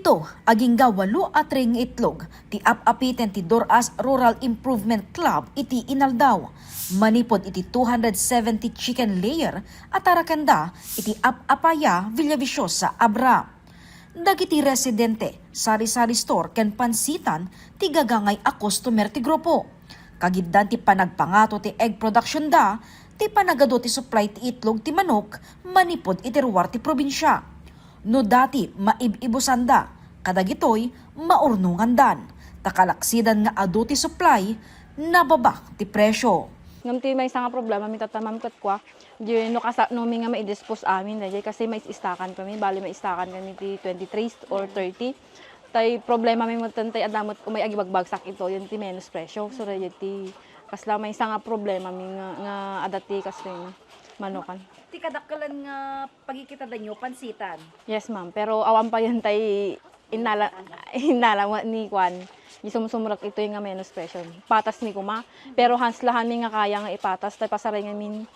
Ito, agingga 8 at ring itlog, ti apapiten ti Doras Rural Improvement Club iti inaldaw. Manipod iti 270 chicken layer at arakanda iti apapaya Villaviciosa Abra. Dagiti residente, sari-sari store ken pansitan ti gagangay a customer ti grupo. Kagiddan ti panagpangato ti egg production da, ti panagado ti supply ti itlog ti manok, manipod iti ruwar ti probinsya. No dati maibibusanda, kadagitoy maurnungandan, takalaksidan nga adu ti supply, nababa ti presyo. Ngam ti may nga problema mi tatamam kat kwa. Di no kasa no mi nga maidispose amin dahil kasi may istakan kami, bali may istakan kami ti 23 or 30. Tay problema mi mo tantay adamot kung may agibagbagsak ito, yun ti menos presyo. So ti kasla may nga problema mi nga adati kasi manukan. Ti kadakkalan nga pagkikita danyo pansitan. Yes ma'am, pero awan pa yun tay inala ni Kwan. Sumsumrak ito yung nga menos presyo. Patas ni kuma. Pero hanslahan mi nga kaya nga ipatas. Tay pasaray nga min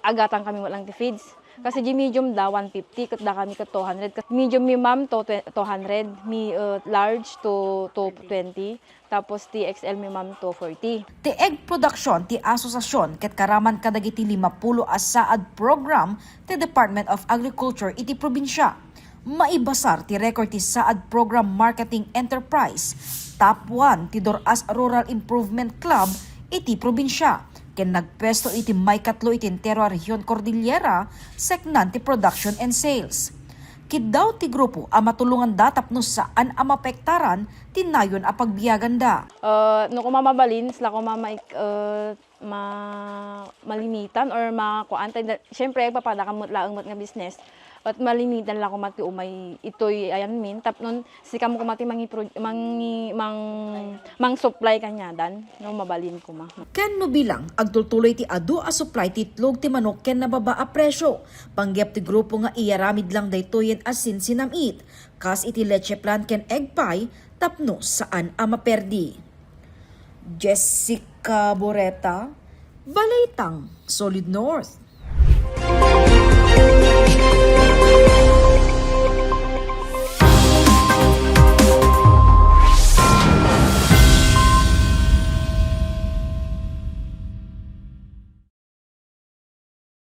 agatan kami walang ti feeds. Kasi di medium da 150, kat da kami ka 200. Kat medium mi ma'am to 200, mi large to 20. Tapos ti XL mi ma'am to 40. Ti egg production ti asosasyon ket karaman kadagiti 50 a saad program ti Department of Agriculture iti probinsya. Maibasar ti record ti saad program marketing enterprise. Top 1 ti Doras Rural Improvement Club iti probinsya. Ken nagpwesto iti may katlo iti entero a Rehiyon Cordillera seknan ti production and sales. Kiddaw ti grupo a matulungan da tapno saan a mapektaran tinayon a pagbiyagan da. No kung mamabalin, sila kung malimitan or makuan. Siyempre, papadakamat lang nga business. At malimitan lang kung mati umay ito'y ayan min. Tap nun, sika mo kumati mang supply kanya dan. No, mabalin ko ma. Ken no bilang, agtultuloy ti adu a supply ti itlog ti manok ken nababa a presyo. Panggep ti grupo nga iyaramid lang daytoyen asin sinamit. Kas iti leche plan ken egg pie, tapno saan a maperdi. Jessica Boreta, Balaitang, Solid North.